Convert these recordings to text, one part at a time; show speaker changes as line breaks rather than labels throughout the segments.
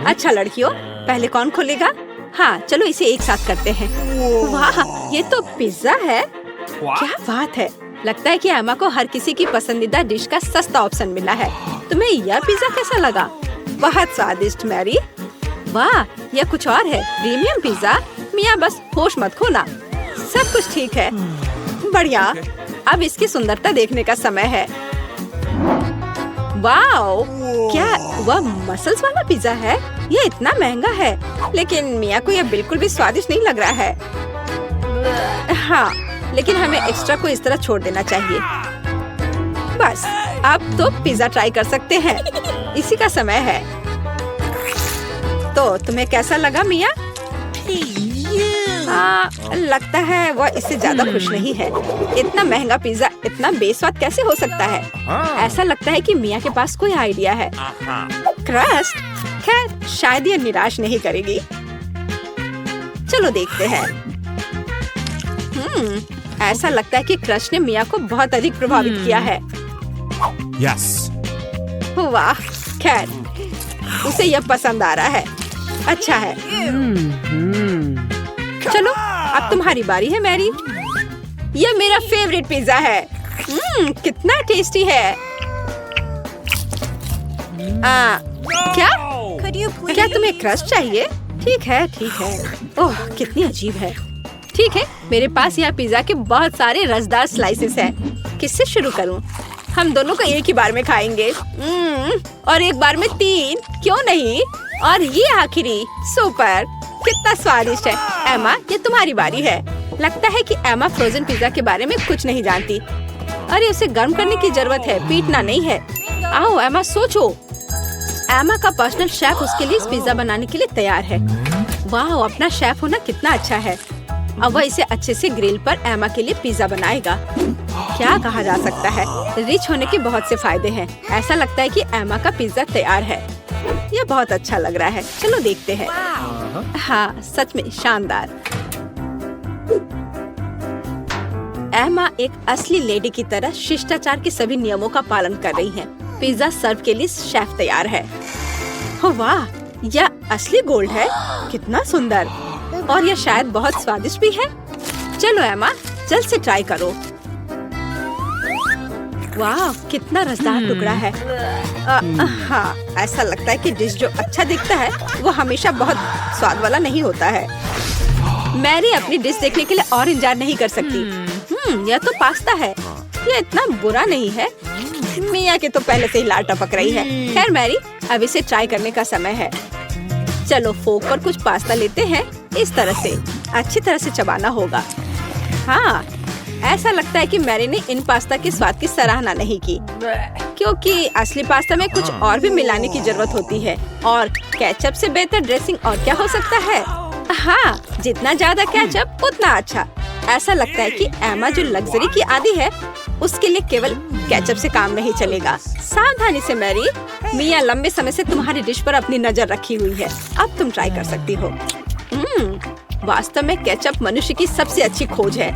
अच्छा लड़कियों, पहले कौन खोलेगा? हाँ, चलो इसे एक साथ करते हैं। वाह, ये तो पिज्जा है। क्या बात है। लगता है कि एमा को हर किसी की पसंदीदा डिश का सस्ता ऑप्शन मिला है। तुम्हें यह पिज्जा कैसा लगा? बहुत स्वादिष्ट मैरी। वाह, यह कुछ और है, प्रीमियम पिज्जा। मिया बस होश मत खोना, सब कुछ ठीक है। बढ़िया, अब इसकी सुंदरता देखने का समय है। वाओ, क्या वह मसल्स वाला पिज्जा है? ये इतना महंगा है, लेकिन मिया को यह बिल्कुल भी स्वादिष्ट नहीं लग रहा है। हाँ, लेकिन हमें एक्स्ट्रा को इस तरह छोड़ देना चाहिए। बस, अब तो पिज्जा ट्राई कर सकते हैं। इसी का समय है। तो तुम्हें कैसा लगा मिया? लगता है वह इससे ज्यादा खुश नहीं है। इतना महंगा पिज्जा इतना बेस्वाद कैसे हो सकता है? ऐसा लगता है कि मिया के पास कोई आइडिया है। क्रस्ट, खैर शायद ये निराश नहीं करेगी। चलो देखते हैं। ऐसा लगता है कि क्रस्ट ने मिया को बहुत अधिक प्रभावित किया है।
Yes.
वाह, खैर उसे यह पसंद आ रहा है। अच्छा है। चलो, अब तुम्हारी बारी है मैरी। यह मेरा फेवरेट पिज्जा है। कितना टेस्टी है। क्या तुम्हें क्रस्ट चाहिए? ठीक है, ठीक है। ओह, कितनी अजीब है। ठीक है, मेरे पास यहाँ पिज्जा के बहुत सारे रसदार स्लाइसेस हैं। किससे शुरू करूँ? हम दोनों को एक ही बार में खाएंगे। और एक बार में 3, क्यों नहीं? और ये आखिरी, सुपर, कितना स्वादिष्ट है। एमा, ये तुम्हारी बारी है। लगता है कि एमा फ्रोजन पिज्जा के बारे में कुछ नहीं जानती। अरे उसे गर्म करने की जरूरत है, पीटना नहीं है। आओ एमा, सोचो। एमा का पर्सनल शेफ उसके लिए इस पिज्जा बनाने के लिए तैयार है। वाह, अपना शेफ होना कितना अच्छा है। अब वह इसे अच्छे से ग्रिल पर एमा के लिए पिज्जा बनाएगा। क्या कहा जा सकता है, रिच होने के बहुत से फायदे हैं। ऐसा लगता है कि एमा का पिज्जा तैयार है। यह बहुत अच्छा लग रहा है। चलो देखते हैं। हाँ, सच में शानदार। एमा एक असली लेडी की तरह शिष्टाचार के सभी नियमों का पालन कर रही है। पिज्जा सर्व के लिए शेफ तैयार है। वाह, यह असली गोल्ड है। कितना सुंदर, और यह शायद बहुत स्वादिष्ट भी है। चलो एमा, जल्द से ट्राई करो। वाह, कितना रसदार टुकड़ा है। हाँ, ऐसा लगता है कि डिश जो अच्छा दिखता है वो हमेशा बहुत स्वाद वाला नहीं होता है। मैरी अपनी डिश देखने के लिए और इंतजार नहीं कर सकती। यह तो पास्ता है। यह इतना बुरा नहीं है। मिया के तो पहले से ही लार टपक रही है। खैर मैरी, अब इसे ट्राई करने का समय है। चलो फोक पर कुछ पास्ता लेते हैं। इस तरह से अच्छी तरह से चबाना होगा। हाँ, ऐसा लगता है कि मैरी ने इन पास्ता के स्वाद की सराहना नहीं की, क्योंकि असली पास्ता में कुछ और भी मिलाने की जरूरत होती है। और केचप से बेहतर ड्रेसिंग और क्या हो सकता है? हाँ, जितना ज्यादा केचप उतना अच्छा। ऐसा लगता है कि एमा जो लग्जरी की आदी है, उसके लिए केवल केचप से काम नहीं चलेगा। सावधानी से मैरी, मिया लंबे समय से तुम्हारी डिश पर अपनी नजर रखी हुई है। अब तुम ट्राई कर सकती हो। वास्तव में केचप मनुष्य की सबसे अच्छी खोज है।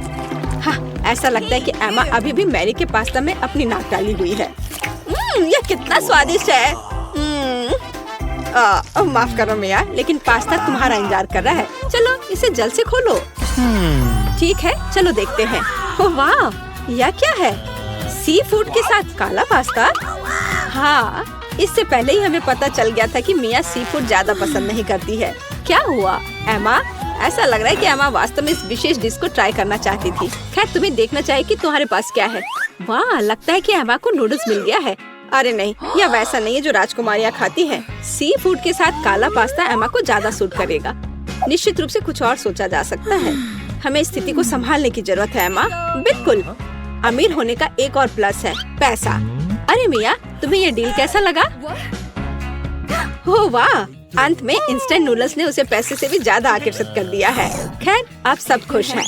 हाँ, ऐसा लगता है कि एमा अभी भी मैरी के पास्ता में अपनी नाक डाली हुई है। यह कितना स्वादिष्ट है। माफ करो मिया, लेकिन पास्ता तुम्हारा इंतजार कर रहा है। चलो इसे जल्द से खोलो। ठीक है, चलो देखते हैं। ओह वाह, यह क्या है? सी फूड के साथ काला पास्ता? हाँ, इससे पहले ही हमें पता चल गया था कि मिया सी फूड ज्यादा पसंद नहीं करती है। क्या हुआ एमा? ऐसा लग रहा है कि एमा वास्तव में इस विशेष डिश को ट्राई करना चाहती थी। खैर, तुम्हें देखना चाहिए कि तुम्हारे पास क्या है। वाह, लगता है कि एमा को नूडल्स मिल गया है। अरे नहीं, यह वैसा नहीं है जो राजकुमारियाँ खाती हैं। सी फूड के साथ काला पास्ता एमा को ज्यादा सूट करेगा। निश्चित रूप से कुछ और सोचा जा सकता है। हमें स्थिति को संभालने की जरूरत है एमा। बिल्कुल, अमीर होने का एक और प्लस है, पैसा। अरे मिया, तुम्हें ये डील कैसा लगा? हो वाह, अंत में इंस्टेंट नूडल्स ने उसे पैसे से भी ज्यादा आकर्षित कर दिया है। खैर, अब सब खुश हैं।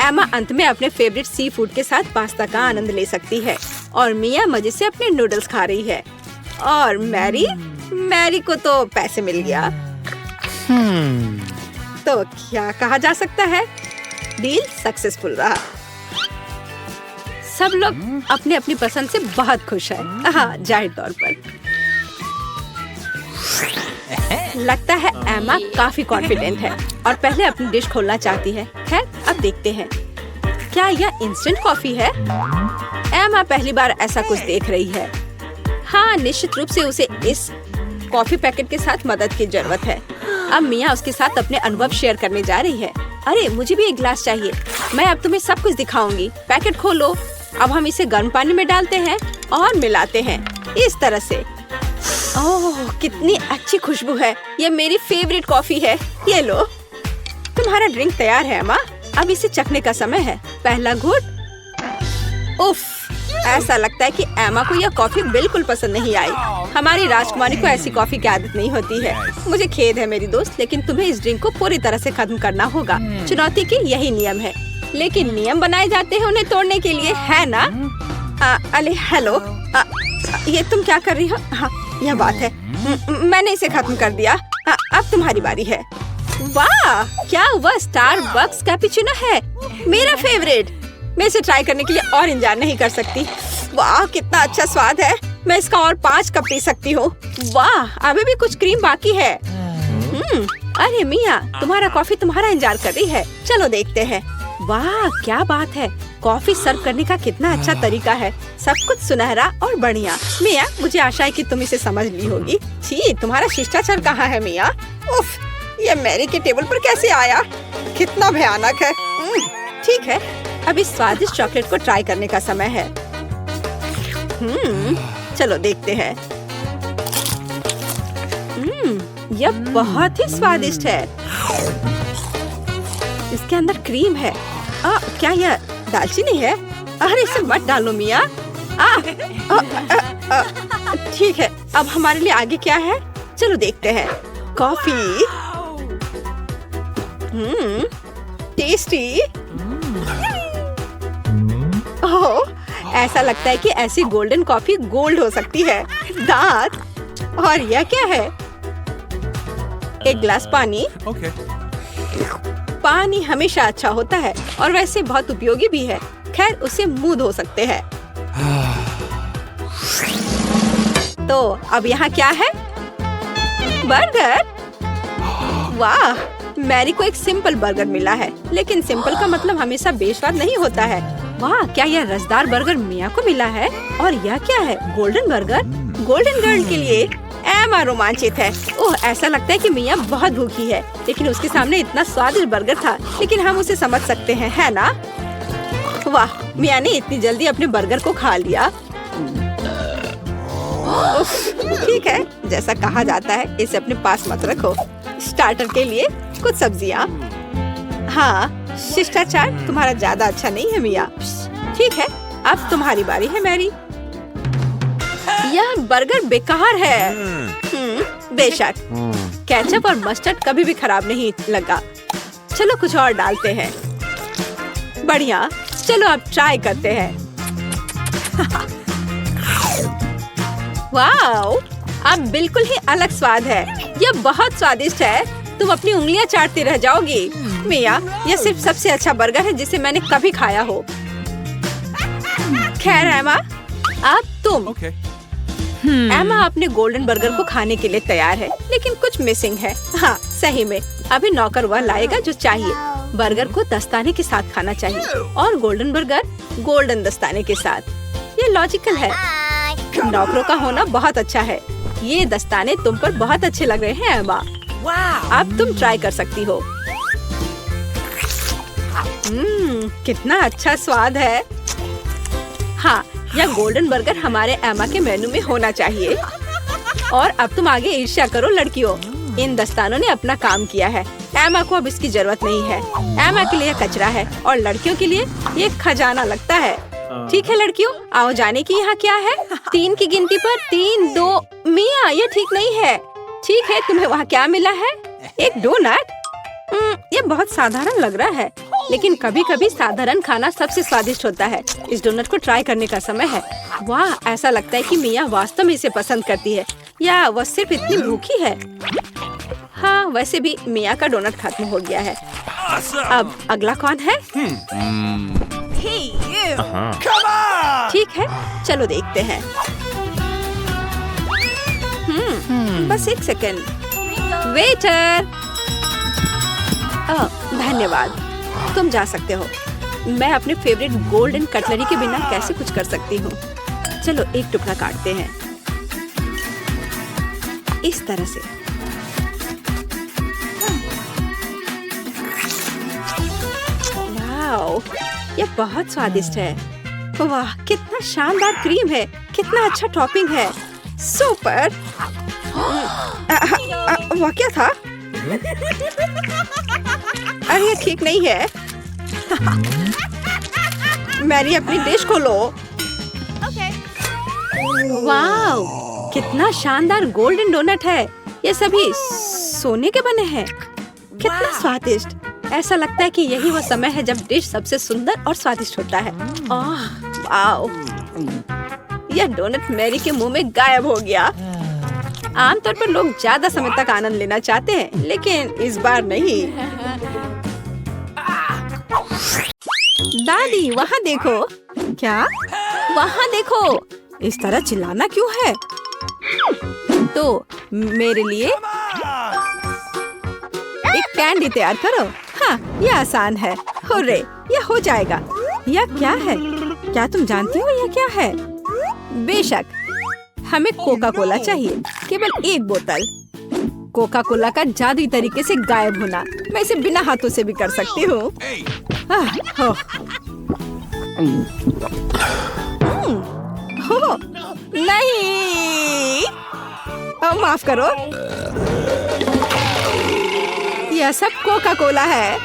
एमा अंत में अपने फेवरेट सी फूड के साथ पास्ता का आनंद ले सकती है और मिया मजे से अपने नूडल्स खा रही है। और मैरी को तो पैसे मिल गया। तो क्या कहा जा सकता है, डील सक्सेसफुल रहा। सब लोग अपने अपनी पसंद से बहुत खुश हैं। हाँ, जाहिर तौर पर। लगता है एमा काफी कॉन्फिडेंट है और पहले अपनी डिश खोलना चाहती है। खैर, अब देखते हैं। क्या यह इंस्टेंट कॉफी है? एमा पहली बार ऐसा कुछ देख रही है। हाँ, निश्चित रूप से उसे इस कॉफी पैकेट के साथ मदद की जरूरत है। अब मिया उसके साथ अपने अनुभव शेयर करने जा रही है। अरे, मुझे भी एक गिलास चाहिए। मैं अब तुम्हें सब कुछ दिखाऊंगी। पैकेट खोलो। अब हम इसे गर्म पानी में डालते हैं और मिलाते हैं इस तरह से। ओह, कितनी अच्छी खुशबू है। ये मेरी फेवरेट कॉफी है। ये लो, तुम्हारा ड्रिंक तैयार है अम्मा। अब इसे चखने का समय है। पहला घूंट। उफ, ऐसा लगता है कि एमा को यह कॉफी बिल्कुल पसंद नहीं आई। हमारी राजकुमारी को ऐसी कॉफी की आदत नहीं होती है। मुझे खेद है मेरी दोस्त, लेकिन तुम्हें इस ड्रिंक को पूरी तरह से खत्म करना होगा। चुनौती की यही नियम है, लेकिन नियम बनाए जाते हैं उन्हें तोड़ने के लिए, है ना? अरे हेलो, ये तुम क्या कर रही हो? हाँ, यह बात है। मैंने इसे खत्म कर दिया। अब तुम्हारी बारी है। वाह, क्या वह स्टारबक्स कैपुचिनो है, मेरा फेवरेट। मैं इसे ट्राई करने के लिए और इंतजार नहीं कर सकती। वाह, कितना अच्छा स्वाद है। मैं इसका और 5 कप पी सकती हूँ। वाह, अभी भी कुछ क्रीम बाकी है। अरे मिया, तुम्हारा कॉफी तुम्हारा इंतजार कर रही है। चलो देखते हैं। वाह, क्या बात है। कॉफी सर्व करने का कितना अच्छा तरीका है। सब कुछ सुनहरा और बढ़िया। मिया, मुझे आशा है कि तुम इसे समझ ली होगी। छी, तुम्हारा शिष्टाचार कहाँ है मिया? उफ, ये मैरी के टेबल पर कैसे आया? कितना भयानक है। ठीक है, अब इस स्वादिष्ट चॉकलेट को ट्राई करने का समय है। चलो देखते हैं। यह बहुत ही स्वादिष्ट है। इसके अंदर क्रीम है। क्या यह दालचीनी है? अरे, इसे मत डालो मिया। ठीक है, अब हमारे लिए आगे क्या है? चलो देखते हैं। कॉफी। टेस्टी। ओह, ऐसा लगता है कि ऐसी गोल्डन कॉफी गोल्ड हो सकती है। दांत। और यह क्या है? एक गिलास पानी।
Okay.
पानी हमेशा अच्छा होता है और वैसे बहुत उपयोगी भी है। खैर, उसे मुंह धो सकते हैं। तो अब यहाँ क्या है? बर्गर। वाह, मैरी को एक सिंपल बर्गर मिला है, लेकिन सिंपल का मतलब हमेशा बेस्वाद नहीं होता है। वाह, क्या यह रसदार बर्गर मिया को मिला है? और यह क्या है? Golden burger. गोल्डन गर्ल के लिए एमा रोमांचित है। ओह, ऐसा लगता है कि मिया बहुत भूखी है, लेकिन उसके सामने इतना स्वादिष्ट बर्गर था। लेकिन हम उसे समझ सकते हैं, है ना? वाह, मिया ने इतनी जल्दी अपने बर्गर को खा लिया। ठीक है, जैसा कहा जाता है, इसे अपने पास मत रखो। स्टार्टर के लिए कुछ सब्जियाँ। हाँ, शिष्टाचार तुम्हारा ज्यादा अच्छा नहीं है मिया। ठीक है, अब तुम्हारी बारी है मैरी। यह बर्गर बेकार है। बेशक, केचप और मस्टर्ड कभी भी खराब नहीं लगा। चलो कुछ और डालते हैं। बढ़िया, चलो अब ट्राई करते हैं। वाओ, अब बिल्कुल ही अलग स्वाद है। यह बहुत स्वादिष्ट है। तुम अपनी उंगलियां चाटती रह जाओगी। मिया, यह सिर्फ सबसे अच्छा बर्गर है जिसे मैंने कभी खाया हो। खैर एमा, अब तुम।
Okay.
एमा अपने गोल्डन बर्गर को खाने के लिए तैयार है, लेकिन कुछ मिसिंग है। हाँ, सही में अभी नौकर वह लाएगा जो चाहिए। बर्गर को दस्ताने के साथ खाना चाहिए और गोल्डन बर्गर गोल्डन दस्ताने के साथ। ये लॉजिकल है। नौकरों का होना बहुत अच्छा है। ये दस्ताने तुम पर बहुत अच्छे लग रहे हैं एमा। अब तुम ट्राई कर सकती हो। कितना अच्छा स्वाद है। हाँ, यह गोल्डन बर्गर हमारे एमा के मेनू में होना चाहिए। और अब तुम आगे ईर्ष्या करो लड़कियों। इन दस्तानों ने अपना काम किया है। एमा को अब इसकी जरूरत नहीं है। एमा के लिए कचरा है और लड़कियों के लिए ये खजाना लगता है। ठीक है लड़कियों, आओ जाने की यहाँ क्या है? 3 की गिनती पर 3, 2। मिया, ये ठीक नहीं है। ठीक है, तुम्हें वहाँ क्या मिला है? एक डोनट। ये बहुत साधारण लग रहा है, लेकिन कभी कभी साधारण खाना सबसे स्वादिष्ट होता है। इस डोनट को ट्राई करने का समय है। वाह, ऐसा लगता है कि मिया वास्तव में इसे पसंद करती है, या वह सिर्फ इतनी भूखी है। हाँ, वैसे भी मिया का डोनट खत्म हो गया है। अब अगला कौन है? ठीक है, चलो देखते हैं। बस एक सेकंड। वेटर। धन्यवाद, तुम जा सकते हो। मैं अपने फेवरेट गोल्डन कटलरी के बिना कैसे कुछ कर सकती हूँ। चलो एक टुकड़ा काटते हैं इस तरह से। वाओ, ये बहुत स्वादिष्ट है। वाह, कितना शानदार क्रीम है, कितना अच्छा टॉपिंग है। सुपर। वह क्या था? अरे ये ठीक नहीं है। मैरी, अपनी डिश खोलो। वाओ, कितना शानदार गोल्डन डोनट है। ये सभी सोने के बने हैं। कितना स्वादिष्ट। ऐसा लगता है कि यही वो समय है जब डिश सबसे सुंदर और स्वादिष्ट होता है। वाओ, यह डोनट मैरी के मुंह में गायब हो गया। आमतौर पर लोग ज्यादा समय तक आनंद लेना चाहते हैं, लेकिन इस बार नहीं। दादी, वहाँ देखो। क्या? वहाँ देखो। इस तरह चिल्लाना क्यों है? तो मेरे लिए एक कैंडी तैयार करो। हाँ, यह आसान है। हुर्रे, यह हो जाएगा। यह क्या है? क्या तुम जानती हो यह क्या है? बेशक, हमें कोका कोला चाहिए। केवल एक बोतल। कोका कोला का जादुई तरीके से गायब होना। मैं इसे बिना हाथों से भी कर सकती हूँ। नहीं, माफ करो। यह सब कोका कोला है।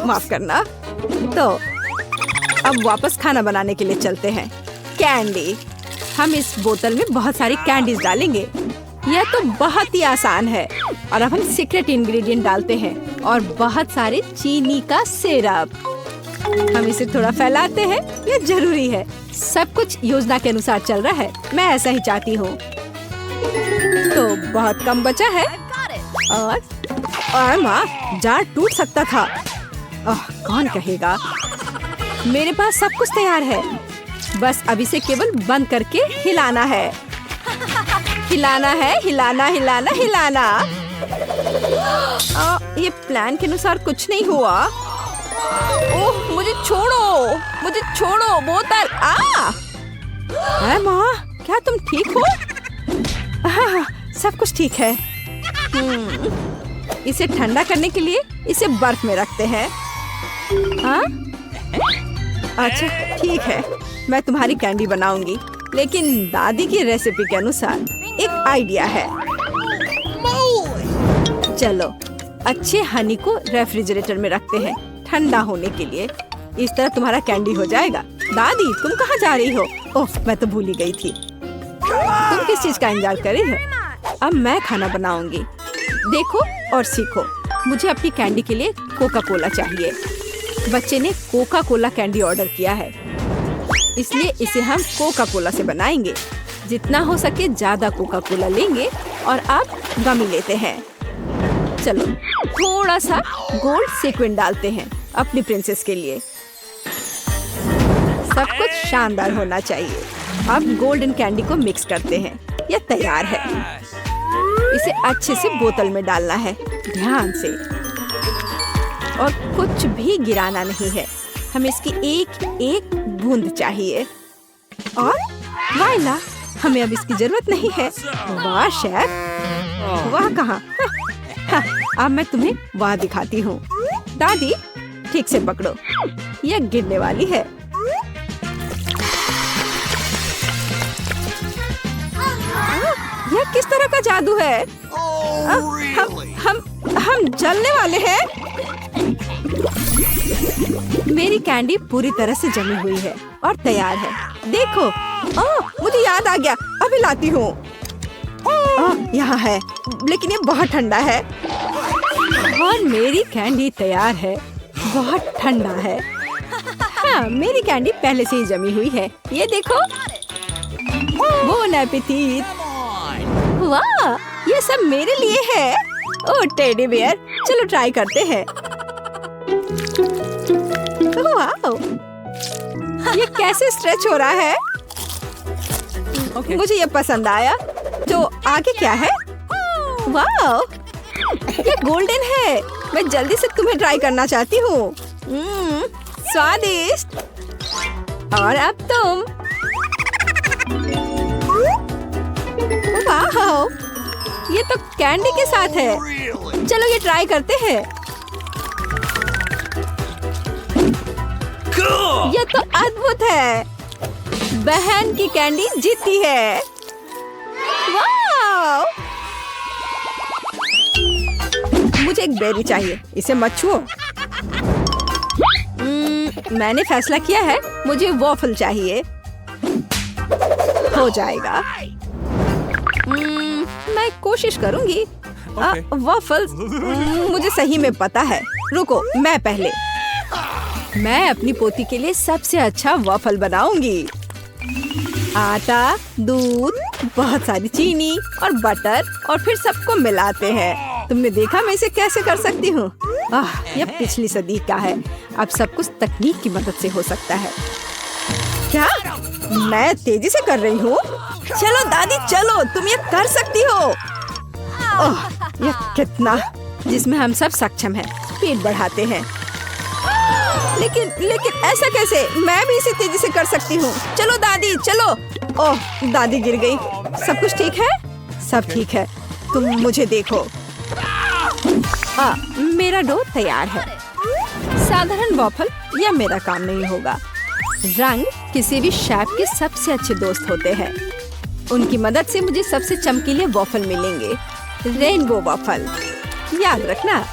माफ करना। तो अब वापस खाना बनाने के लिए चलते हैं। कैंडी। हम इस बोतल में बहुत सारी कैंडीज डालेंगे। यह तो बहुत ही आसान है। और अब हम सीक्रेट इंग्रेडिएंट डालते हैं और बहुत सारे चीनी का सिरप। हम इसे थोड़ा फैलाते हैं। यह जरूरी है। सब कुछ योजना के अनुसार चल रहा है। मैं ऐसा ही चाहती हूँ। तो बहुत कम बचा है। और माँ, जार टूट सकता था। कौन कहेगा? मेरे पास सब कुछ तैयार है। बस अब इसे केवल बंद करके हिलाना है। हिलाना है, हिलाना हिलाना हिलाना। ये प्लान के अनुसार कुछ नहीं हुआ। ओह, मुझे छोड़ो, मुझे छोड़ो बोतल। अरे माँ, क्या तुम ठीक हो? सब कुछ ठीक है। इसे ठंडा करने के लिए इसे बर्फ में रखते हैं। अच्छा, ठीक है। मैं तुम्हारी कैंडी बनाऊंगी, लेकिन दादी की रेसिपी के अनुसार। एक आइडिया है। चलो, अच्छे हनी को रेफ्रिजरेटर में रखते हैं ठंडा होने के लिए। इस तरह तुम्हारा कैंडी हो जाएगा। दादी, तुम कहाँ जा रही हो? ओह, मैं तो भूल ही गई थी। तुम किस चीज का इंतजार कर रही हो? अब मैं खाना बनाऊंगी। देखो और सीखो। मुझे अपनी कैंडी के लिए कोका कोला चाहिए। बच्चे ने कोका कोला कैंडी ऑर्डर किया है, इसलिए इसे हम कोका कोला से बनाएंगे। जितना हो सके ज्यादा कोका कोला लेंगे और अब गमी लेते हैं। चलो, थोड़ा सा गोल्ड सीक्वेंस डालते हैं अपनी प्रिंसेस के लिए। सब कुछ शानदार होना चाहिए। अब गोल्डन कैंडी को मिक्स करते हैं। यह तैयार है। इसे अच्छे से बोतल में डालना है, ध्यान से। और कुछ भी गिराना नहीं है। हमें इसकी एक एक बूंद चाहिए। और वाइला, हमें अब इसकी जरूरत नहीं है। वाह शेफ, वाह कहाँ? अब मैं तुम्हें वाह दिखाती हूँ। दादी, ठीक से पकड़ो, यह गिरने वाली है। यह किस तरह का जादू है? हम जलने वाले हैं। मेरी कैंडी पूरी तरह से जमी हुई है और तैयार है। देखो, मुझे याद आ गया, अभी लाती हूँ। यहाँ है, लेकिन ये बहुत ठंडा है। और मेरी कैंडी तैयार है। बहुत ठंडा है। हाँ, मेरी कैंडी पहले से ही जमी हुई है। ये देखो। बोन एपेटीट। वाह, ये सब मेरे लिए है। ओह टेडी बियर, चलो ट्राई करते हैं। वाह, ये कैसे स्ट्रेच हो रहा है? मुझे ये पसंद आया। तो आगे क्या है? वाह, ये गोल्डन है। मैं जल्दी से तुम्हें ट्राई करना चाहती हूँ। स्वादिष्ट। और अब तुम। वाह, ये तो कैंडी के साथ है। चलो ये ट्राई करते हैं। ये तो अद्भुत है। बहन की कैंडी जीती है। वाह! मुझे एक बेरी चाहिए, इसे मत छुओ। मैंने फैसला किया है, मुझे वॉफल चाहिए। हो जाएगा। मैं कोशिश करूंगी। वॉफल मुझे सही में पता है। रुको, मैं पहले। मैं अपनी पोती के लिए सबसे अच्छा वॉफल बनाऊंगी। आटा, दूध, बहुत सारी चीनी और बटर और फिर सबको मिलाते हैं। तुमने देखा मैं इसे कैसे कर सकती हूँ? यह पिछली सदी का है। अब सब कुछ तकनीक की मदद से हो सकता है। क्या मैं तेजी से कर रही हूँ? चलो दादी चलो, तुम ये कर सकती हो। यह कितना जिसमें हम सब सक्षम हैं। पेट बढ़ाते हैं। लेकिन ऐसा कैसे? मैं भी इसे तेजी से कर सकती हूँ। चलो दादी चलो। ओह, दादी गिर गई। सब कुछ ठीक है? सब ठीक है। तुम मुझे देखो। मेरा डो तैयार है। साधारण वॉफल या मेरा काम नहीं होगा। रंग किसी भी शेफ के सबसे अच्छे दोस्त होते हैं। उनकी मदद से मुझे सबसे चमकीले वॉफल मिलेंगे। Rainbow waffle. याद रखना,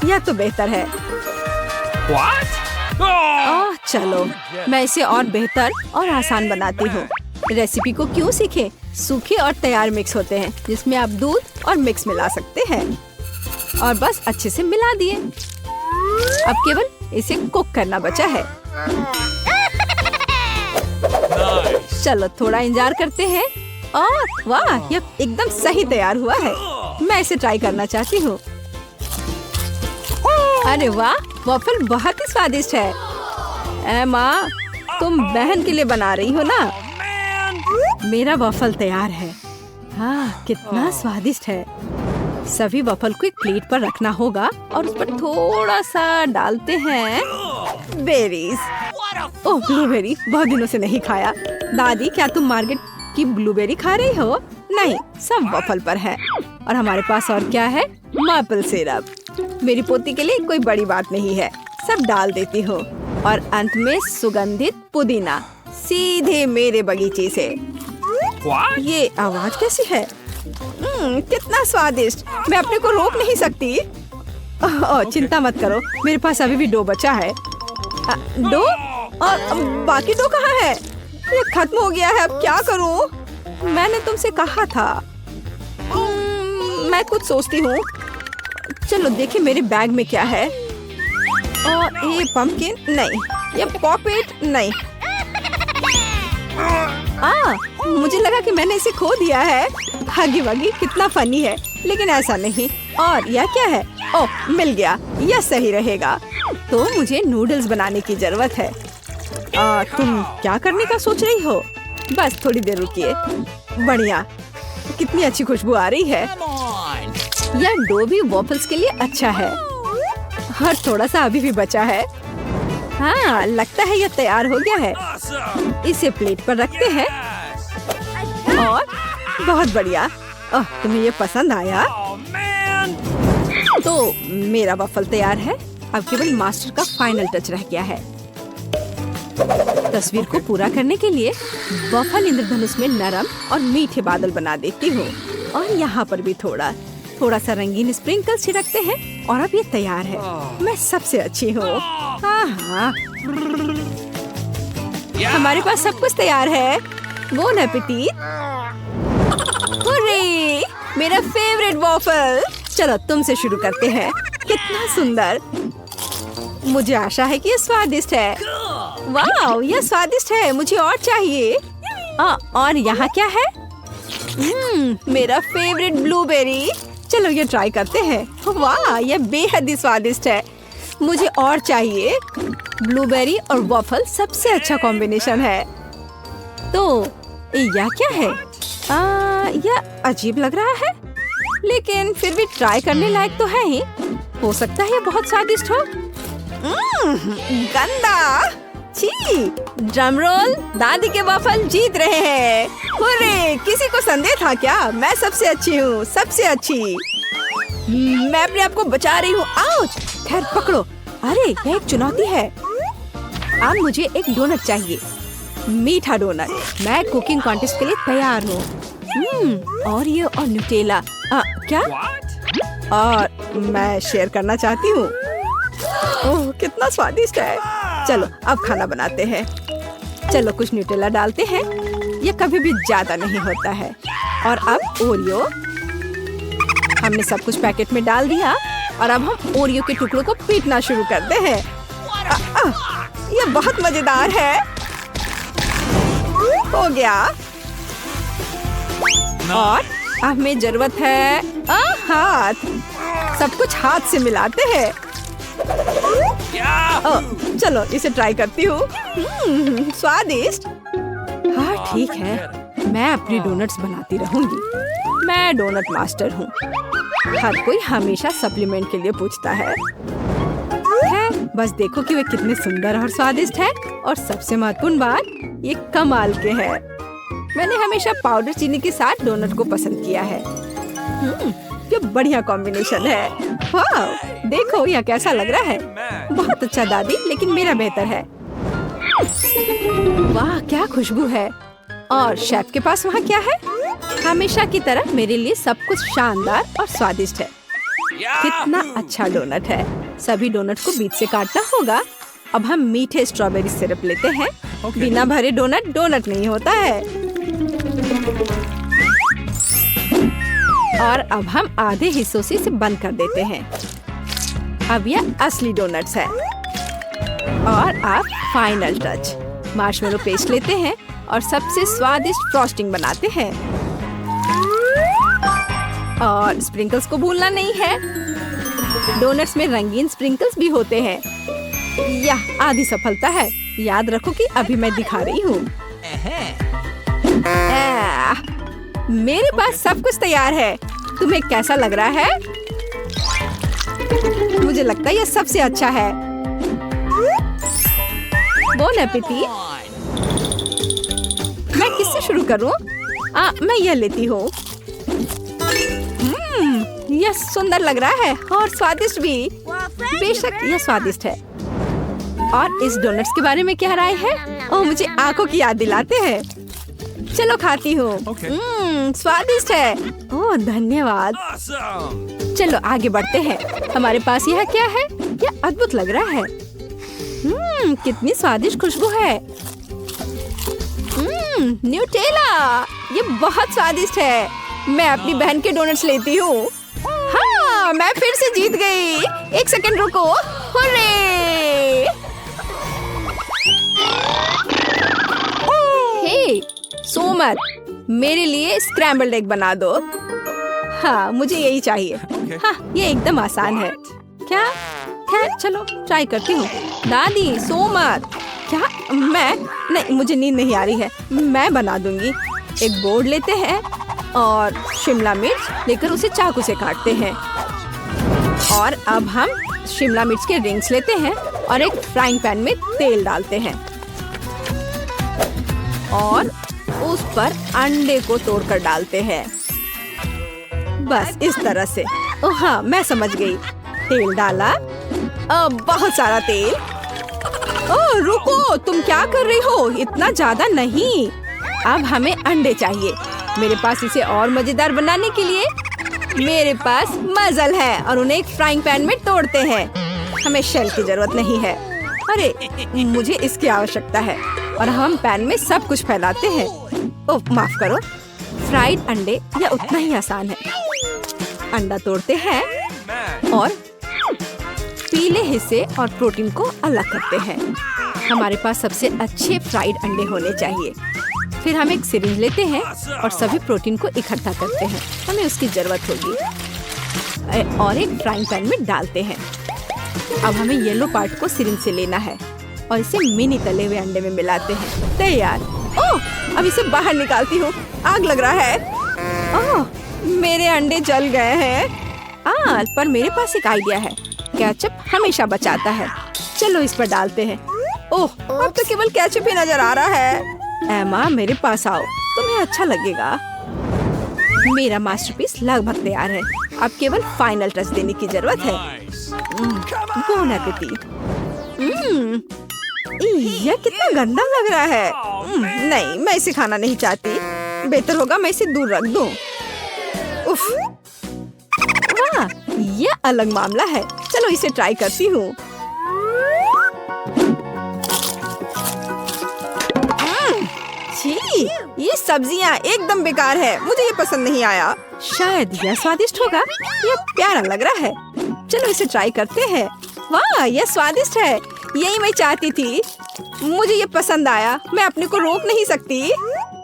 यह तो बेहतर है। चलो मैं इसे और बेहतर और आसान बनाती हूँ। रेसिपी को क्यों सीखे? सूखे और तैयार मिक्स होते हैं, जिसमें आप दूध और मिक्स मिला सकते हैं और बस अच्छे से मिला दिए। अब केवल इसे कुक करना बचा है। चलो थोड़ा इंतजार करते हैं। वाह, यह एकदम सही तैयार हुआ है। मैं इसे ट्राई करना चाहती हूँ। अरे वाह, वॉफल बहुत ही स्वादिष्ट है। माँ, तुम बहन के लिए बना रही हो ना? मेरा वॉफल तैयार है। कितना स्वादिष्ट है। सभी वॉफल को एक प्लेट पर रखना होगा और उस पर थोड़ा सा डालते हैं बेरीज। ओह, ब्लूबेरी बहुत दिनों से नहीं खाया। दादी, क्या तुम मार्केट की ब्लूबेरी खा रही हो? नहीं, सब वॉफल पर है। और हमारे पास और क्या है? Maple syrup. मेरी पोती के लिए कोई बड़ी बात नहीं है। सब डाल देती हूँ और अंत में सुगंधित पुदीना सीधे मेरे बगीचे से। ये आवाज कैसी है? कितना स्वादिष्ट। मैं अपने को रोक नहीं सकती। चिंता मत करो, मेरे पास अभी भी डो बचा है। डो? और बाकी डो कहाँ है? ये खत्म हो गया है। अब क्या करूँ? मैंने तुमसे कहा था। मैं कुछ सोचती हूँ। चलो देखिए मेरे बैग में क्या है। ये पंपकिन नहीं, ये पॉकेट नहीं। मुझे लगा कि मैंने इसे खो दिया है। हगी वगी कितना फनी है, लेकिन ऐसा नहीं। और यह क्या है? ओह, मिल गया। यह सही रहेगा। तो मुझे नूडल्स बनाने की जरूरत है। तुम क्या करने का सोच रही हो? बस थोड़ी देर रुकिए। बढ़िया, कितनी अच्छी खुशबू आ रही है। यह डो भी वॉफल्स के लिए अच्छा है। और थोड़ा सा अभी भी बचा है। लगता है यह तैयार हो गया है। इसे प्लेट पर रखते हैं। और बहुत बढ़िया। तुम्हें ये पसंद आया? तो मेरा वॉफल तैयार है। अब केवल मास्टर का फाइनल टच रह गया है। तस्वीर को पूरा करने के लिए वॉफल इंद्रधनुष में नरम और मीठे बादल बना देती हूँ। और यहाँ पर भी थोड़ा सा रंगीन स्प्रिंकल छिड़कते हैं और अब ये तैयार है। मैं सबसे अच्छी हूँ। हमारे पास सब कुछ तैयार है। Bone appétit. हुर्रे, मेरा फेवरेट वॉफल। चलो तुमसे शुरू करते हैं। कितना सुंदर। मुझे आशा है कि ये स्वादिष्ट है। वाह, यह स्वादिष्ट है। मुझे और चाहिए। और यहाँ क्या है? मेरा फेवरेट ब्लूबेरी। चलो ये ट्राई करते हैं। वाह, यह बेहद ही स्वादिष्ट है। मुझे और चाहिए। ब्लूबेरी और वॉफल सबसे अच्छा कॉम्बिनेशन है। तो यह क्या है? यह अजीब लग रहा है। लेकिन फिर भी ट्राई करने लायक तो है ही। हो सकता है ये बहुत स्वादिष्ट हो। गंदा। छी। ड्रम रोल, दादी के वाफल जीत रहे हैं। हुर्रे, किसी को संदेह था क्या? मैं सबसे अच्छी हूँ, सबसे अच्छी। मैं अपने आप को बचा रही हूँ। आउच! खैर पकड़ो। अरे यह एक चुनौती है। अब मुझे एक डोनट चाहिए, मीठा डोनट। मैं कुकिंग कॉन्टेस्ट के लिए तैयार हूँ। ओरियो और न्यूटेला। क्या? और मैं शेयर करना चाहती हूँ। ओह कितना स्वादिष्ट है। चलो अब खाना बनाते हैं। चलो कुछ न्यूटेला डालते हैं, ये कभी भी ज्यादा नहीं होता है। और अब ओरियो, हमने सब कुछ पैकेट में डाल दिया और अब हम ओरियो के टुकड़ों को पीटना शुरू करते हैं। ये बहुत मजेदार है। हो गया। और अब हमें जरूरत है हाथ। सब कुछ हाथ से मिलाते हैं। चलो इसे ट्राई करती हूँ। स्वादिष्ट। हाँ ठीक है, मैं अपनी डोनट्स बनाती रहूंगी। मैं डोनट मास्टर हूँ। हर कोई हमेशा सप्लीमेंट के लिए पूछता है। बस देखो कि वे कितने सुंदर और स्वादिष्ट है। और सबसे महत्वपूर्ण बात, ये कमाल के हैं। मैंने हमेशा पाउडर चीनी के साथ डोनट को पसंद किया है। ये बढ़िया कॉम्बिनेशन है। वाह, देखो यह कैसा लग रहा है। बहुत अच्छा दादी, लेकिन मेरा बेहतर है। वाह क्या खुशबू है। और शेफ के पास वहाँ क्या है? हमेशा की तरह मेरे लिए सब कुछ शानदार और स्वादिष्ट है। कितना अच्छा डोनट है। सभी डोनट को बीच से काटना होगा। अब हम मीठे स्ट्रॉबेरी सिरप लेते हैं। बिना भरे डोनट डोनट नहीं होता है। और अब हम आधे हिस्सों से इसे बंद कर देते हैं। अब यह असली डोनट्स है। और अब फाइनल टच, मार्शमेलो पेस्ट लेते हैं और सबसे स्वादिष्ट फ्रॉस्टिंग बनाते हैं। और स्प्रिंकल्स को भूलना नहीं है। डोनट्स में रंगीन स्प्रिंकल्स भी होते हैं। यह आधी सफलता है। याद रखो कि अभी मैं दिखा रही हूँ। मेरे पास सब कुछ तैयार है। तुम्हें कैसा लग रहा है? मुझे लगता है यह सबसे अच्छा है। बोल एपेटी। मैं किससे शुरू करूं? मैं यह लेती हूँ। यह सुंदर लग रहा है और स्वादिष्ट भी। बेशक यह स्वादिष्ट है। और इस डोनट्स के बारे में क्या राय है? ओह मुझे आंखों की याद दिलाते हैं। चलो खाती हूँ। स्वादिष्ट है। ओह धन्यवाद। चलो आगे बढ़ते हैं। हमारे पास यह क्या है? यह अद्भुत लग रहा है। कितनी स्वादिष्ट खुशबू है। न्यूटेला, ये बहुत स्वादिष्ट है। मैं अपनी बहन के डोनट्स लेती हूँ। हाँ, मैं फिर से जीत गई। एक सेकंड रुको। हुर्रे! हे, सोमर, मेरे लिए स्क्रैम्बल्ड एग बना दो। हाँ, मुझे यही चाहिए। हाँ, ये एकदम आसान है। क्या? खैर, चलो ट्राई करती हूँ। दादी, सोमर, क्या? मैं? नहीं, मुझे नींद नहीं आ रही है। मैं बना दूंगी। एक बोर्ड लेते हैं और शिमला मिर्च लेकर उसे चाकू से काटते हैं। और अब हम शिमला मिर्च के रिंग्स लेते हैं और एक फ्राइंग पैन में तेल डालते हैं और उस पर अंडे को तोड़कर डालते हैं। बस इस तरह से। ओह हाँ, मैं समझ गई। तेल डाला, बहुत सारा तेल। ओह रुको, तुम क्या कर रही हो? इतना ज्यादा नहीं। अब हमें अंडे चाहिए। मेरे पास इसे और मजेदार बनाने के लिए मेरे पास मजल है और उन्हें एक फ्राइंग पैन में तोड़ते हैं। हमें शेल की जरूरत नहीं है। अरे मुझे इसकी आवश्यकता है। और हम पैन में सब कुछ फैलाते हैं। ओह माफ करो। फ्राइड अंडे यह उतना ही आसान है। अंडा तोड़ते हैं और पीले हिस्से और प्रोटीन को अलग करते हैं। हमारे पास सबसे अच्छे फ्राइड अंडे होने चाहिए। फिर हम एक सिरिंज लेते हैं और सभी प्रोटीन को इकट्ठा करते हैं। हमें उसकी जरूरत होगी। और एक फ्राइंग पैन में डालते हैं। अब हमें येलो पार्ट को सिरिंज से लेना है और इसे मिनी तले हुए अंडे में मिलाते हैं। तैयार। ओह, अब इसे बाहर निकालती हूँ। आग लग रहा है। ओह, मेरे अंडे जल गए हैं। पर मेरे पास एक आइडिया है। केचप हमेशा बचाता है। चलो इस पर डालते हैं। ओह, अब तो केवल केचप ही नजर आ रहा है। एमा, मेरे पास आओ, तुम्हें अच्छा लगेगा। मेरा मास्टरपीस लगभग तैयार है। अब केवल फाइनल टच देने की जरूरत है। Bone appétit. यह कितना गंदा लग रहा है। नहीं, मैं इसे खाना नहीं चाहती। बेहतर होगा मैं इसे दूर रख दूं। उफ, वाह, यह अलग मामला है। चलो इसे ट्राई करती हूँ। छी, ये सब्जियाँ एकदम बेकार है। मुझे ये पसंद नहीं आया। शायद यह स्वादिष्ट होगा। यह प्यारा लग रहा है। चलो इसे ट्राई करते हैं। वाह, यह स्वादिष्ट है। यही मैं चाहती थी। मुझे ये पसंद आया। मैं अपने को रोक नहीं सकती।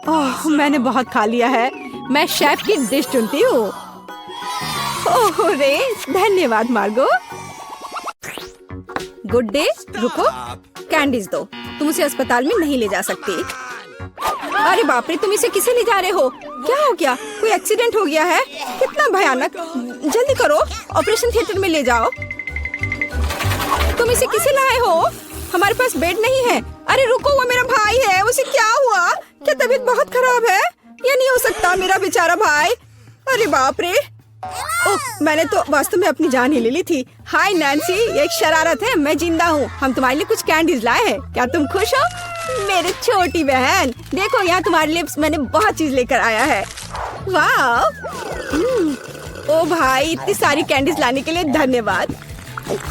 ओह, मैंने बहुत खा लिया है। मैं शेफ की डिश चुनती हूँ। ओह रे, धन्यवाद मार्गो। Good day. रुको, कैंडीज दो। तुम उसे अस्पताल में नहीं ले जा सकती। अरे बाप रे, तुम इसे किसे ले जा रहे हो? क्या हो गया? कोई एक्सीडेंट हो गया है? कितना भयानक। जल्दी करो, ऑपरेशन थिएटर में ले जाओ। तुम इसे किसे लाए हो? हमारे पास बेड नहीं है। अरे रुको, वो मेरा भाई है। उसे क्या हुआ? क्या तबीयत बहुत खराब है? ये नहीं हो सकता, मेरा बेचारा भाई। अरे बाप रे। ओह, मैंने तो वास्तव में अपनी जान ही ले ली थी। हाय नैन्सी, ये एक शरारत है। मैं जिंदा हूँ। हम तुम्हारे लिए कुछ कैंडीज लाए हैं। क्या तुम खुश हो? मेरी छोटी बहन, देखो यहाँ तुम्हारे लिए मैंने बहुत चीज लेकर आया है। वाह। ओ भाई, इतनी सारी कैंडीज लाने के लिए धन्यवाद।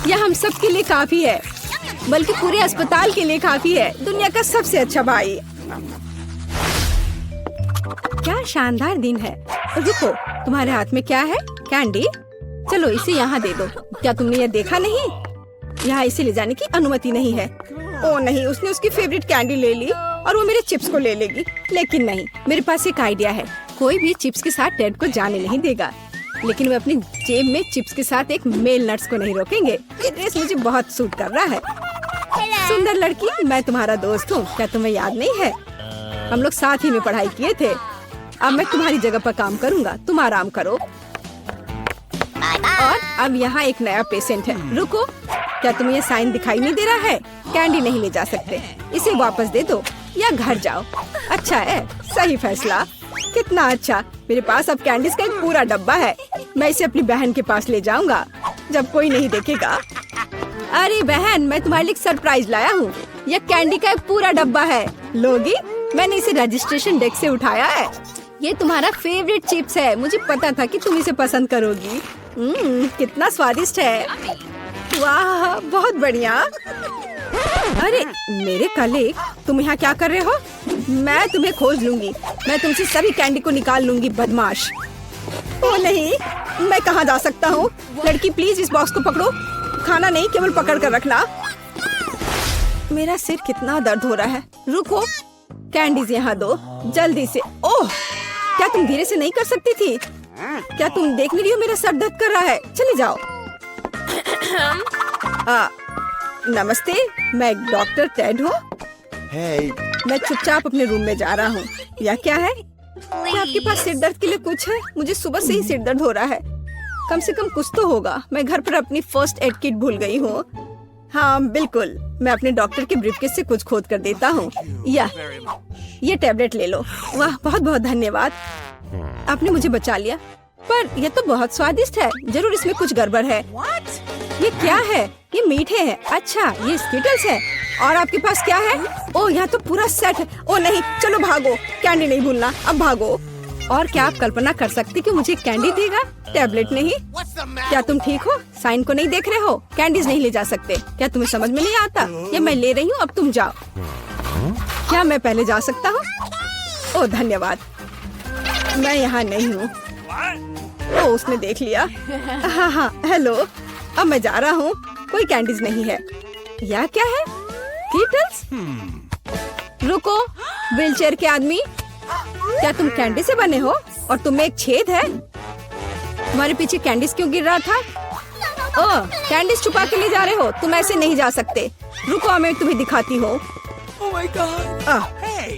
यह हम सब के लिए काफी है, बल्कि पूरे अस्पताल के लिए काफी है। दुनिया का सबसे अच्छा भाई। क्या शानदार दिन है। रुको, तुम्हारे हाथ में क्या है? कैंडी। चलो इसे यहाँ दे दो। क्या तुमने यह देखा नहीं? यहाँ इसे ले जाने की अनुमति नहीं है। ओ नहीं, उसने उसकी फेवरेट कैंडी ले ली और वो मेरे चिप्स को ले लेगी। लेकिन नहीं, मेरे पास एक आइडिया है। कोई भी चिप्स के साथ टेड को जाने नहीं देगा, लेकिन वे अपनी जेब में चिप्स के साथ एक मेल नट्स को नहीं रोकेंगे। ये ड्रेस मुझे बहुत सूट कर रहा है। सुंदर लड़की, मैं तुम्हारा दोस्त हूँ। क्या तुम्हें याद नहीं है? हम लोग साथ ही में पढ़ाई किए थे। अब मैं तुम्हारी जगह पर काम करूँगा। तुम आराम करो। और अब यहाँ एक नया पेशेंट है। रुको, क्या तुम्हें ये साइन दिखाई नहीं दे रहा है? कैंडी नहीं ले जा सकते। इसे वापस दे दो या घर जाओ। अच्छा है, सही फैसला। कितना अच्छा। मेरे पास अब कैंडीज का एक पूरा डब्बा है। मैं इसे अपनी बहन के पास ले जाऊंगा जब कोई नहीं देखेगा। अरे बहन, मैं तुम्हारे लिए सरप्राइज लाया हूँ। यह कैंडी का एक पूरा डब्बा है। लोगी, मैंने इसे रजिस्ट्रेशन डेस्क से उठाया है। ये तुम्हारा फेवरेट चिप्स है। मुझे पता था कि तुम इसे पसंद करोगी। कितना स्वादिष्ट है। वाह, बहुत बढ़िया। अरे मेरे कलीग, तुम यहाँ क्या कर रहे हो? मैं तुम्हें खोज लूंगी। मैं तुमसे सभी कैंडी को निकाल लूंगी, बदमाश। ओ नहीं, मैं कहाँ जा सकता हूँ? लड़की प्लीज इस बॉक्स को पकड़ो। खाना नहीं, केवल पकड़ कर रखना। मेरा सिर कितना दर्द हो रहा है। रुको, कैंडीज यहाँ दो जल्दी से। ओह, क्या तुम धीरे से नहीं कर सकती थी? क्या तुम देख नहीं रही हो मेरा सर दर्द कर रहा है? चले जाओ। नमस्ते, मैं डॉक्टर टेड हूँ। मैं चुपचाप अपने रूम में जा रहा हूँ। यह क्या है? क्या आपके पास सिर दर्द के लिए कुछ है? मुझे सुबह से ही सिर दर्द हो रहा है। कम से कम कुछ तो होगा। मैं घर पर अपनी फर्स्ट एड किट भूल गई हूँ। हाँ बिल्कुल, मैं अपने डॉक्टर के ब्रीफकेस से कुछ खोद कर देता हूँ। ये टैबलेट ले लो। वाह, बहुत बहुत धन्यवाद। आपने मुझे बचा लिया। पर यह तो बहुत स्वादिष्ट है। जरूर इसमें कुछ गड़बड़ है। ये क्या है? ये मीठे हैं। अच्छा, ये स्किटल्स है। और आपके पास क्या है? ओह, यहाँ तो पूरा सेट है। ओह नहीं, चलो भागो। कैंडी नहीं भूलना, अब भागो। और क्या आप कल्पना कर सकती कि मुझे कैंडी देगा, टैबलेट नहीं? क्या तुम ठीक हो? साइन को नहीं देख रहे हो? कैंडीज नहीं ले जा सकते। क्या तुम्हें समझ में नहीं आता? ये मैं ले रही हूँ, अब तुम जाओ। क्या मैं पहले जा सकता हूँ? ओह धन्यवाद। मैं यहाँ नहीं हूँ। ओह, उसने देख लिया। हाँ, हेलो। अब मैं जा रहा हूँ। कोई कैंडीज नहीं है। यह क्या है? कीटल्स? रुको, व्हीलचेयर के आदमी, क्या तुम कैंडी से बने हो? और तुम में एक छेद है। तुम्हारे पीछे कैंडीज क्यों गिर रहा था? ओह, कैंडीज छुपा के ले जा रहे हो? तुम ऐसे नहीं जा सकते। रुको, मैं तुम्हें दिखाती हूँ।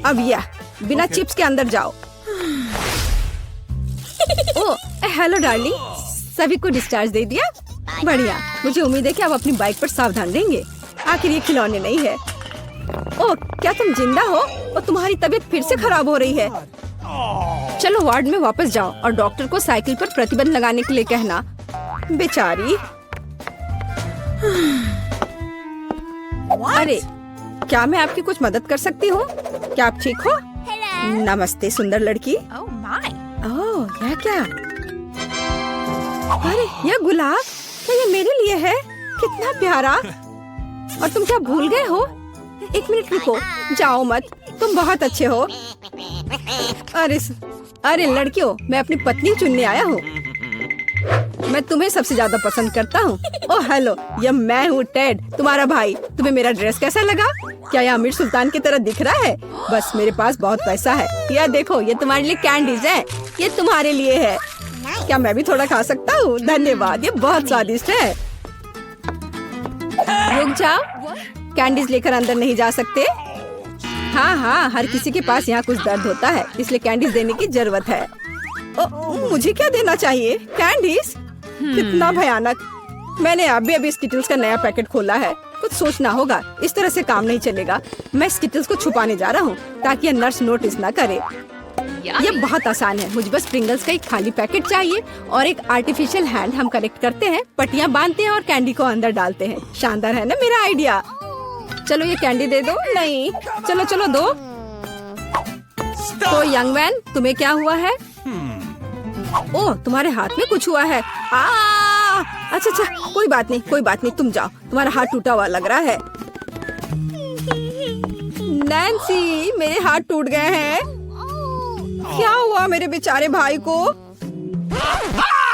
अब यह बिना चिप्स के अंदर जाओ। ओ हेलो डार्लिंग, सभी को डिस्चार्ज दे दिया? बढ़िया, मुझे उम्मीद है कि आप अपनी बाइक पर सावधान रहेंगे। आखिर ये खिलौने नहीं है। ओह, क्या तुम जिंदा हो? और तुम्हारी तबीयत फिर से खराब हो रही है। चलो वार्ड में वापस जाओ और डॉक्टर को साइकिल पर प्रतिबंध लगाने के लिए कहना। बेचारी। अरे, क्या मैं आपकी कुछ मदद कर सकती हूँ? क्या आप ठीक हो? नमस्ते सुंदर लड़की। ओह, यह क्या? अरे, यह गुलाब, क्या ये मेरे लिए है? कितना प्यारा। और तुम क्या भूल गए हो? एक मिनट रुको, जाओ मत, तुम बहुत अच्छे हो। अरे लड़कियों, मैं अपनी पत्नी चुनने आया हूँ। मैं तुम्हें सबसे ज्यादा पसंद करता हूँ। ओह हेलो, यह मैं हूँ टेड, तुम्हारा भाई। तुम्हें मेरा ड्रेस कैसा लगा? क्या यह आमिर सुल्तान की तरह दिख रहा है? बस मेरे पास बहुत पैसा है। यह देखो, ये तुम्हारे लिए कैंडीज है। ये तुम्हारे लिए है। क्या मैं भी थोड़ा खा सकता हूँ? धन्यवाद, ये बहुत स्वादिष्ट है। रुक जाओ, कैंडीज लेकर अंदर नहीं जा सकते। हाँ, हर किसी के पास यहाँ कुछ दर्द होता है, इसलिए कैंडीज देने की जरूरत है। मुझे क्या देना चाहिए? कैंडीज? कितना भयानक। मैंने अभी स्किटल्स का नया पैकेट खोला है। कुछ सोचना होगा, इस तरह से काम नहीं चलेगा। मैं स्किटल्स को छुपाने जा रहा हूँ ताकि ये नर्स नोटिस न करे। ये बहुत आसान है, मुझे बस प्रिंगल्स का एक खाली पैकेट चाहिए और एक आर्टिफिशियल हैंड। हम कलेक्ट करते हैं, पट्टियाँ बांधते हैं और कैंडी को अंदर डालते हैं। शानदार है ना मेरा आइडिया? चलो ये कैंडी दे दो। नहीं, चलो दो। तो यंग मैन, तुम्हें क्या हुआ है? ओह, तुम्हारे हाथ में कुछ हुआ है। अच्छा, कोई बात नहीं, तुम जाओ। तुम्हारा हाथ टूटा हुआ लग रहा है। नैन्सी, मेरे हाथ टूट गए हैं। क्या हुआ मेरे बेचारे भाई को?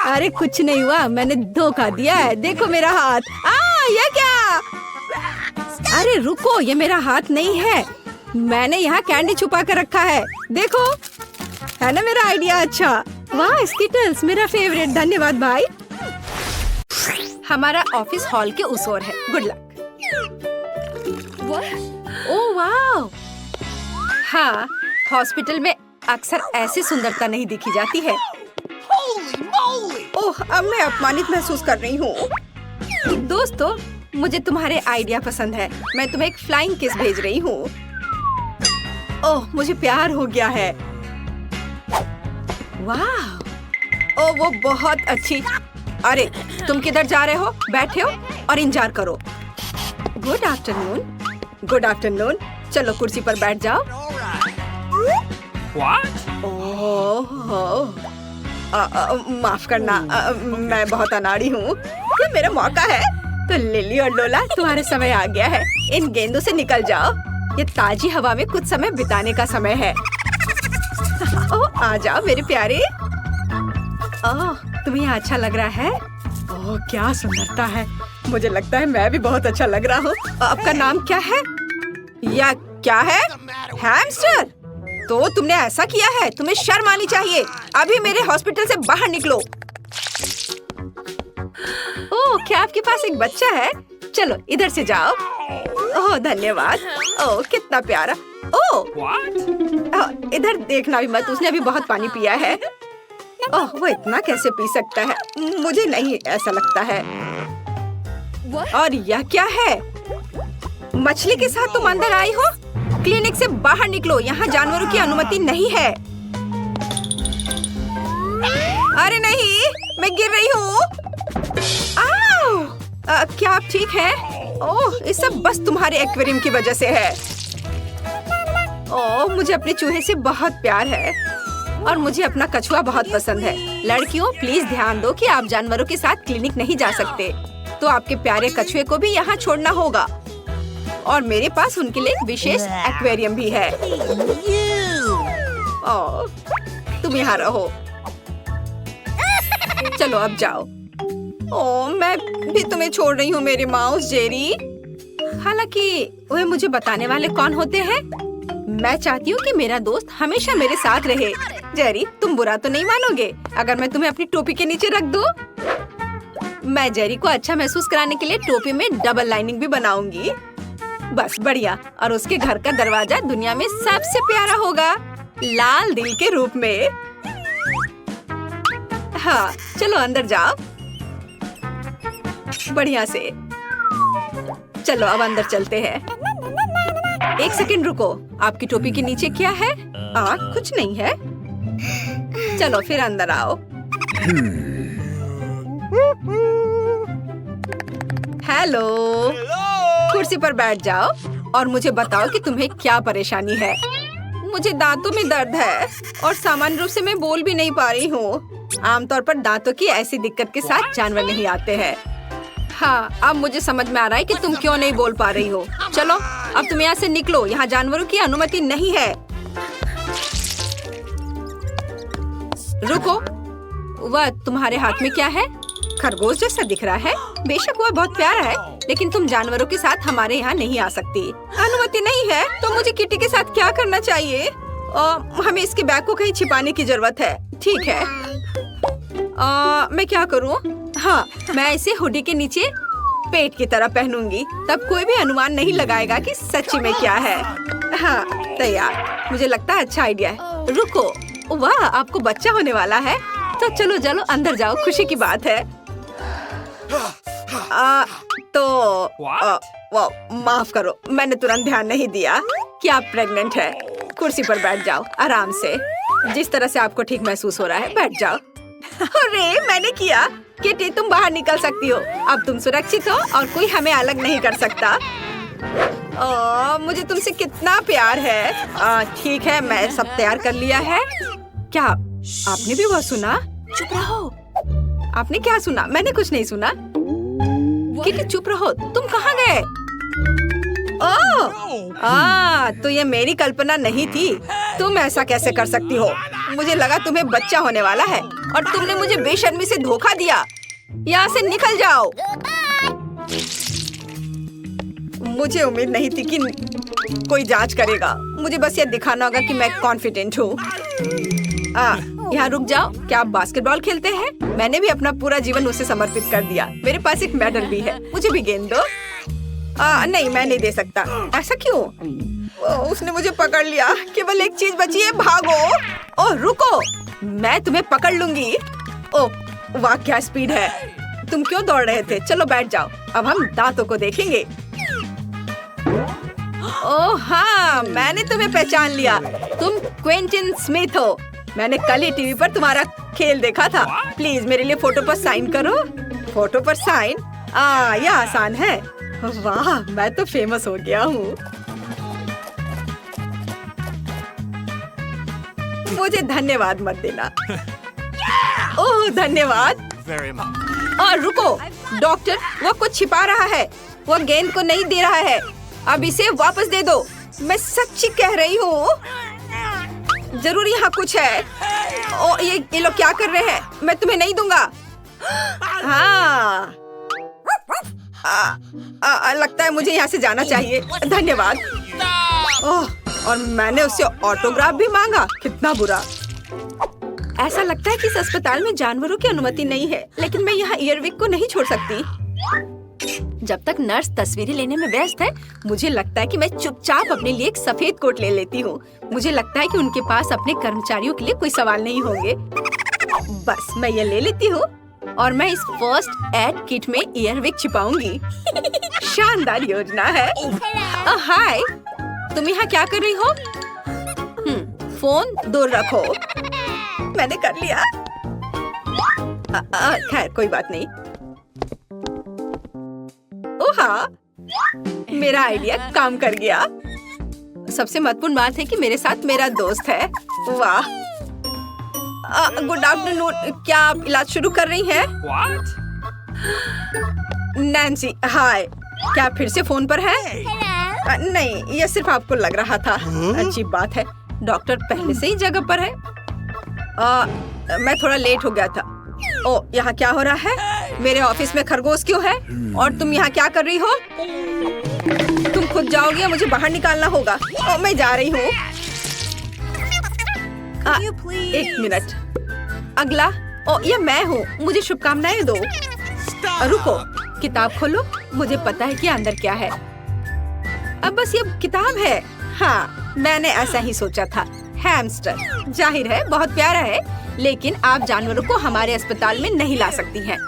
अरे कुछ नहीं हुआ, मैंने धोखा दिया है। देखो मेरा हाथ। ये क्या? अरे रुको, ये मेरा हाथ नहीं है। मैंने यहाँ कैंडी छुपा कर रखा है। देखो, है ना मेरा आइडिया अच्छा? वाह, स्किटल्स मेरा फेवरेट। धन्यवाद भाई। हमारा ऑफिस हॉल के उस ओर है। Good luck. ओह वाह। हाँ, हॉस्पिटल में अक्सर ऐसी सुंदरता नहीं देखी जाती है। ओह, अब मैं अपमानित महसूस कर रही हूँ। दोस्तों, मुझे तुम्हारे आइडिया पसंद है। मैं तुम्हें एक फ्लाइंग किस भेज रही हूँ। ओह, मुझे प्यार हो गया है। वाह, ओह वो बहुत अच्छी। अरे तुम किधर जा रहे हो? बैठे हो और इंतजार करो। Good afternoon. चलो कुर्सी पर बैठ जाओ। ओह, माफ करना, मैं बहुत अनाड़ी हूँ। ये मेरा मौका है। तो लिली और लोला, तुम्हारा समय आ गया है। इन गेंदों से निकल जाओ। ये ताजी हवा में कुछ समय बिताने का समय है। ओह, आ जाओ मेरे प्यारे। ओह, तुम्हें अच्छा लग रहा है? ओह, क्या सुंदरता है। मुझे लगता है मैं भी बहुत अच्छा लग रहा हूँ। आपका नाम क्या है? या क्या है? हैमस्टर? तो तुमने ऐसा किया है? तुम्हें शर्म आनी चाहिए। अभी मेरे हॉस्पिटल से बाहर निकलो। ओह, क्या आपके पास एक बच्चा है? चलो इधर से जाओ। ओह धन्यवाद। ओह कितना प्यारा। ओह इधर देखना भी मत, उसने अभी बहुत पानी पिया है। ओह वो इतना कैसे पी सकता है? मुझे नहीं ऐसा लगता है। और यह क्या है? मछली के साथ तुम अंदर आई हो? क्लिनिक से बाहर निकलो, यहाँ जानवरों की अनुमति नहीं है। अरे नहीं, मैं गिर रही हूँ। क्या आप ठीक हैं? ओह ये सब बस तुम्हारे एक्वेरियम की वजह से है। ओह मुझे अपने चूहे से बहुत प्यार है और मुझे अपना कछुआ बहुत पसंद है। लड़कियों प्लीज ध्यान दो कि आप जानवरों के साथ क्लिनिक नहीं जा सकते, तो आपके प्यारे कछुए को भी यहाँ छोड़ना होगा। और मेरे पास उनके लिए एक विशेष एक्वेरियम भी है। ओह तुम यहाँ रहो। चलो अब जाओ। ओह मैं भी तुम्हें छोड़ रही हूँ मेरे माउस जेरी। हालांकि वह मुझे बताने वाले कौन होते हैं? मैं चाहती हूँ कि मेरा दोस्त हमेशा मेरे साथ रहे। जेरी तुम बुरा तो नहीं मानोगे अगर मैं तुम्हें अपनी टोपी के नीचे रख दूँ? मैं जेरी को अच्छा महसूस कराने के लिए टोपी में डबल लाइनिंग भी बनाऊंगी। बस बढ़िया। और उसके घर का दरवाजा दुनिया में सबसे प्यारा होगा, लाल दिल के रूप में। हाँ, चलो अंदर जाओ। बढ़िया से। चलो अब अंदर चलते हैं। एक सेकंड रुको, आपकी टोपी के नीचे क्या है? कुछ नहीं है। चलो फिर अंदर आओ। हेलो, कुर्सी पर बैठ जाओ और मुझे बताओ कि तुम्हें क्या परेशानी है। मुझे दांतों में दर्द है और सामान्य रूप से मैं बोल भी नहीं पा रही हूँ। आमतौर पर दांतों की ऐसी दिक्कत के साथ जानवर नहीं आते हैं। हाँ, अब मुझे समझ में आ रहा है कि तुम क्यों नहीं बोल पा रही हो। चलो अब तुम यहाँ से निकलो, यहाँ जानवरों की अनुमति नहीं है। रुको, वह तुम्हारे हाथ में क्या है? खरगोश जैसा दिख रहा है। बेशक वह बहुत प्यारा है, लेकिन तुम जानवरों के साथ हमारे यहाँ नहीं आ सकती। अनुमति नहीं है तो मुझे किटी के साथ क्या करना चाहिए? हमें इसके बैग को कहीं छिपाने की जरूरत है। ठीक है, मैं क्या करूँ? हाँ, मैं इसे हुडी के नीचे पेट की तरह पहनूंगी, तब कोई भी अनुमान नहीं लगाएगा कि सच्ची में क्या है। हाँ, तैयार। मुझे लगता है अच्छा आइडिया है। रुको, वाह, आपको बच्चा होने वाला है। तो चलो चलो अंदर जाओ, खुशी की बात है। माफ करो, मैंने तुरंत ध्यान नहीं दिया कि आप प्रेग्नेंट है। कुर्सी पर बैठ जाओ आराम से, जिस तरह से आपको ठीक महसूस हो रहा है। बैठ जाओ। अरे मैंने किया। किटी, तुम बाहर निकल सकती हो। अब तुम सुरक्षित हो और कोई हमें अलग नहीं कर सकता। मुझे तुमसे कितना प्यार है। ठीक है, मैं सब तैयार कर लिया है। क्या आपने भी वो सुना? चुप रहो। आपने क्या सुना? मैंने कुछ नहीं सुना। किटी चुप रहो, तुम कहाँ गए? तो ये मेरी कल्पना नहीं थी। तुम ऐसा कैसे कर सकती हो? मुझे लगा तुम्हें बच्चा होने वाला है और तुमने मुझे बेशर्मी से धोखा दिया। यहाँ से निकल जाओ। मुझे उम्मीद नहीं थी कि कोई जांच करेगा। मुझे बस ये दिखाना होगा कि मैं कॉन्फिडेंट हूँ। यहाँ रुक जाओ। क्या आप बास्केटबॉल खेलते हैं? मैंने भी अपना पूरा जीवन उसे समर्पित कर दिया। मेरे पास एक मेडल भी है। मुझे भी गेंद दो। नहीं, मैं नहीं दे सकता। ऐसा क्यों? उसने मुझे पकड़ लिया। केवल एक चीज बची है, भागो। ओह रुको, मैं तुम्हें पकड़ लूंगी। ओह वाह, क्या स्पीड है। तुम क्यों दौड़ रहे थे? चलो बैठ जाओ, अब हम दांतों को देखेंगे। ओह हाँ, मैंने तुम्हें पहचान लिया। तुम क्विंटन स्मिथ हो। मैंने कल ही टीवी पर तुम्हारा खेल देखा था। प्लीज मेरे लिए फोटो पर साइन करो। फोटो पर साइन? यह आसान है। वाह, मैं तो फेमस हो गया हूँ। मुझे धन्यवाद मत देना। ओह धन्यवाद। और रुको, डॉक्टर, वो कुछ छिपा रहा है। वो गेंद को नहीं दे रहा है। अब इसे वापस दे दो। मैं सच्ची कह रही हूँ। जरूर यहाँ कुछ है। ये लोग क्या कर रहे हैं? मैं तुम्हें नहीं दूंगा। हाँ, लगता है मुझे यहाँ से जाना चाहिए। धन्यवाद। और मैंने उससे ऑटोग्राफ भी मांगा। कितना बुरा। ऐसा लगता है कि इस अस्पताल में जानवरों की अनुमति नहीं है, लेकिन मैं यहाँ ईयरविक को नहीं छोड़ सकती। जब तक नर्स तस्वीरें लेने में व्यस्त है, मुझे लगता है कि मैं चुपचाप अपने लिए एक सफेद कोट ले लेती हूँ। मुझे लगता है कि उनके पास अपने कर्मचारियों के लिए कोई सवाल नहीं होंगे। बस मैं ये ले लेती हूँ और मैं इस फर्स्ट एड किट में ईयरविक छिपाऊंगी। शानदार योजना है। हाय, तुम यहाँ क्या कर रही हो? फोन दूर रखो। मैंने कर लिया। खैर कोई बात नहीं। ओह हाँ, मेरा आइडिया काम कर गया। सबसे महत्वपूर्ण बात है कि मेरे साथ मेरा दोस्त है। वाह। Good afternoon. क्या आप इलाज शुरू कर रही हैं? नैन्सी, हाय। क्या फिर से फोन पर है? नहीं, यह सिर्फ आपको लग रहा था। अच्छी बात है, डॉक्टर पहले से ही जगह पर है। मैं थोड़ा लेट हो गया था। ओ, यहाँ क्या हो रहा है? मेरे ऑफिस में खरगोश क्यों है? और तुम यहाँ क्या कर रही हो? तुम खुद जाओगी या मुझे बाहर निकालना होगा? ओ, मैं जा रही हूँ। एक मिनट। अगला। ओ, ये मैं हूँ। मुझे शुभकामनाएं दो। रुको, किताब खोलो। मुझे पता है कि अंदर क्या है। अब बस ये किताब है। हाँ, मैंने ऐसा ही सोचा था। हैमस्टर, जाहिर है बहुत प्यारा है। लेकिन आप जानवरों को हमारे अस्पताल में नहीं ला सकती हैं।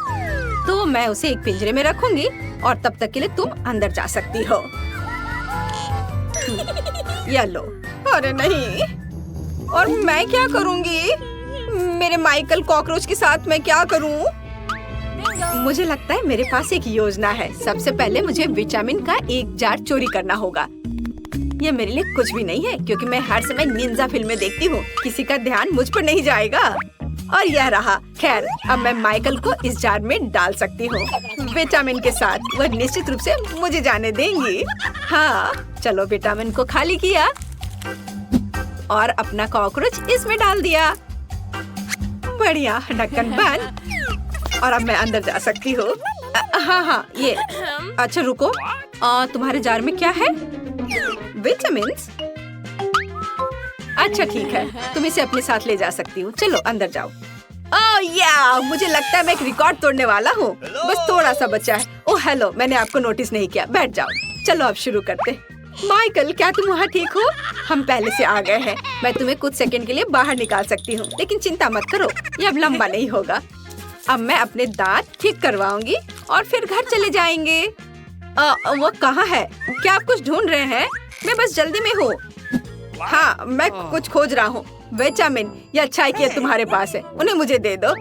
तो मैं उसे एक पिंजरे में रखूंगी और तब तक के लिए तुम अंदर जा सकती हो। ये लो। अरे नहीं, और मैं क्या करूंगी? मेरे माइकल कॉकरोच के साथ मैं क्या करूं? मुझे लगता है मेरे पास एक योजना है। सबसे पहले मुझे विटामिन का एक जार चोरी करना होगा। ये मेरे लिए कुछ भी नहीं है क्योंकि मैं हर समय निंजा फिल्में देखती हूँ। किसी का ध्यान मुझ पर नहीं जाएगा। और यह रहा। खैर, अब मैं माइकल को इस जार में डाल सकती हूँ विटामिन के साथ। वह निश्चित रूप से मुझे जाने देंगी। हाँ, चलो विटामिन को खाली किया और अपना कॉकरोच इसमें डाल दिया। बढ़िया, ढक्कन बंद। और अब मैं अंदर जा सकती हूँ। हाँ, ये अच्छा रुको। तुम्हारे जार में क्या है? विटामिन्स? अच्छा ठीक है, तुम इसे अपने साथ ले जा सकती हूँ। चलो अंदर जाओ। ओह मुझे लगता है मैं एक रिकॉर्ड तोड़ने वाला हूँ। बस थोड़ा सा बचा है। ओह हेलो, मैंने आपको नोटिस नहीं किया। बैठ जाओ। चलो अब शुरू करते हैं। माइकल, क्या तुम वहाँ ठीक हो? हम पहले से आ गए हैं। मैं तुम्हें कुछ सेकंड के लिए बाहर निकाल सकती हूँ, लेकिन चिंता मत करो, ये अब लंबा नहीं होगा। अब मैं अपने दांत ठीक करवाऊंगी और फिर घर चले जाएंगे। वो कहाँ है? क्या आप कुछ ढूंढ रहे हैं? मैं बस जल्दी में हूँ। हाँ, मैं कुछ खोज रहा हूँ। विटामिन, ये अच्छा किया तुम्हारे पास है। उन्हें मुझे दे दो।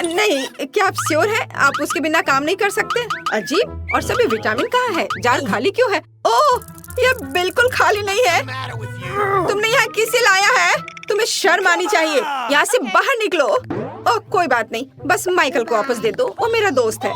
नहीं, क्या आप श्योर हैं? आप उसके बिना काम नहीं कर सकते? अजीब, और सभी विटामिन कहाँ है? जार खाली क्यों है? ओह, ये बिल्कुल खाली नहीं है। तुमने यहाँ किसे लाया है? तुम्हें शर्म आनी चाहिए। यहाँ से बाहर निकलो। ओह कोई बात नहीं, बस माइकल को वापस दे दो, वो मेरा दोस्त है।